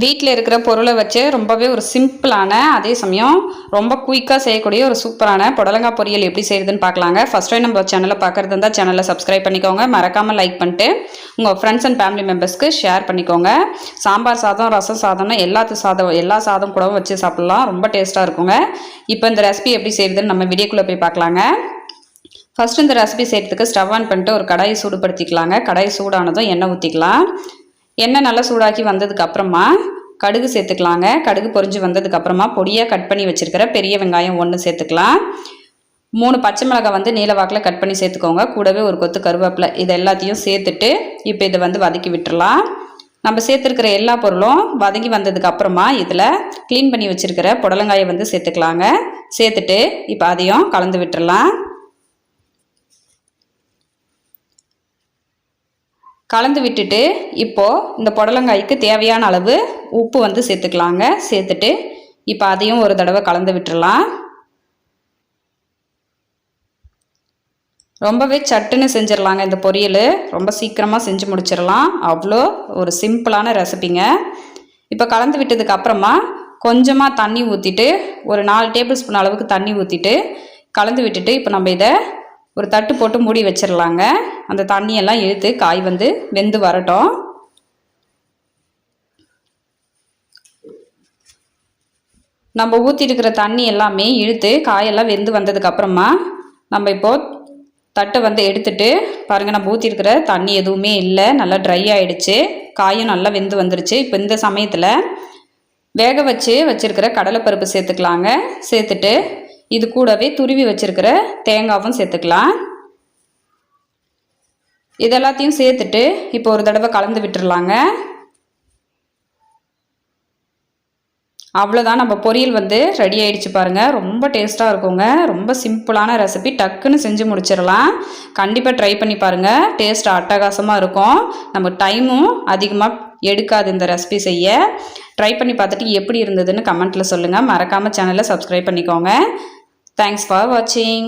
வீட்டில் இருக்கிற பொருளை வச்சு ரொம்பவே ஒரு சிம்பிளான அதே சமயம் ரொம்ப குயிக்காக செய்யக்கூடிய ஒரு சூப்பரான புடலங்காய் பொரியல் எப்படி செய்யுதுன்னு பார்க்கலாங்க. ஃபர்ஸ்ட் டைம் நம்ம சேனலை பார்க்குறது இருந்தால் சேனலை சப்ஸ்கிரைப் பண்ணிக்கோங்க. மறக்காமல் லைக் பண்ணிட்டு உங்கள் ஃப்ரெண்ட்ஸ் அண்ட் ஃபேமிலி மெம்பர்ஸ்க்கு ஷேர் பண்ணிக்கோங்க. சாம்பார் சாதம், ரசம் சாதம்னு எல்லா சாதம் கூட வச்சு சாப்பிட்லாம். ரொம்ப டேஸ்ட்டாக இருக்குங்க. இப்போ இந்த ரெசிபி எப்படி செய்யுதுன்னு நம்ம வீடியோக்குள்ளே போய் பார்க்கலாங்க. ஃபர்ஸ்ட் இந்த ரெசிபி செய்கிறதுக்கு ஸ்டவ் ஆன் பண்ணிட்டு ஒரு கடாயை சூடுபடுத்திக்கலாங்க. கடாய் சூடானதும் எண்ணெய் ஊற்றிக்கலாம். எண்ணெய் நல்லா சூடாக்கி வந்ததுக்கு அப்புறமா கடுகு சேர்த்துக்கலாங்க. கடுகு பொரிஞ்சு வந்ததுக்கு அப்புறமா பொடியாக கட் பண்ணி வச்சிருக்கிற பெரிய வெங்காயம் 1 சேர்த்துக்கலாம். 3 பச்சை மிளகாய் நீல வாக்கில் கட் பண்ணி சேர்த்துக்கோங்க. கூடவே ஒரு கொத்து கருவேப்பிலை, இது எல்லாத்தையும் சேர்த்துட்டு இப்போ இதை வதக்கி விட்டுறலாம். நம்ம சேர்த்துருக்கிற எல்லா பொருளும் வதங்கி வந்ததுக்கு அப்புறமா இதில் க்ளீன் பண்ணி வச்சிருக்கிற புடலங்காயை சேர்த்துக்கலாங்க. சேர்த்துட்டு இப்போ அதையும் கலந்து விட்டுறலாம். கலந்து விட்டுட்டு இப்போது இந்த புடலங்காய்க்கு தேவையான அளவு உப்பு சேர்த்துக்கலாங்க. சேர்த்துட்டு இப்போ அதையும் ஒரு தடவை கலந்து விட்டுறலாம். ரொம்பவே சட்டுன்னு செஞ்சிடலாங்க. இந்த பொரியல் ரொம்ப சீக்கிரமாக செஞ்சு முடிச்சிடலாம். அவ்வளோ ஒரு சிம்பிளான ரெசிபிங்க. இப்போ கலந்து விட்டதுக்கு அப்புறமா கொஞ்சமாக தண்ணி ஊற்றிட்டு ஒரு 4 டேபிள் ஸ்பூன் அளவுக்கு தண்ணி ஊற்றிட்டு கலந்து விட்டுட்டு இப்போ நம்ம இதை ஒரு தட்டு போட்டு மூடி வச்சிடலாங்க. அந்த தண்ணியெல்லாம் இழுத்து காய் வெந்து வரட்டும். நம்ம ஊற்றிருக்கிற தண்ணி எல்லாமே இழுத்து காயெல்லாம் வெந்து வந்ததுக்கு அப்புறமா நம்ம இப்போது தட்டை எடுத்துட்டு பாருங்கள், நம்ம ஊற்றிருக்கிற தண்ணி எதுவுமே இல்லை, நல்லா ட்ரை ஆகிடுச்சு. காயும் நல்லா வெந்து வந்துருச்சு. இப்போ இந்த சமயத்தில் வேக வச்சிருக்கிற கடலைப்பருப்பு சேர்த்துக்கலாங்க. சேர்த்துட்டு இது கூடவே துருவி வச்சிருக்கிற தேங்காவும் சேர்த்துக்கலாம். இதெல்லாத்தையும் சேர்த்துட்டு இப்போ ஒரு தடவை கலந்து விட்டுறலாங்க. அவ்வளோதான், நம்ம பொரியல் ரெடி ஆயிடுச்சு பாருங்கள். ரொம்ப டேஸ்ட்டாக இருக்குங்க. ரொம்ப சிம்பிளான ரெசிபி, டக்குன்னு செஞ்சு முடிச்சிடலாம். கண்டிப்பாக ட்ரை பண்ணி பாருங்கள். டேஸ்ட் அட்டகாசமாக இருக்கும். நம்ம டைமும் அதிகமாக எடுக்காது இந்த ரெசிபி செய்ய. ட்ரை பண்ணி பார்த்துட்டு எப்படி இருந்ததுன்னு கமெண்ட்டில் சொல்லுங்கள். மறக்காமல் சேனலை சப்ஸ்கிரைப் பண்ணிக்கோங்க. Thanks for watching.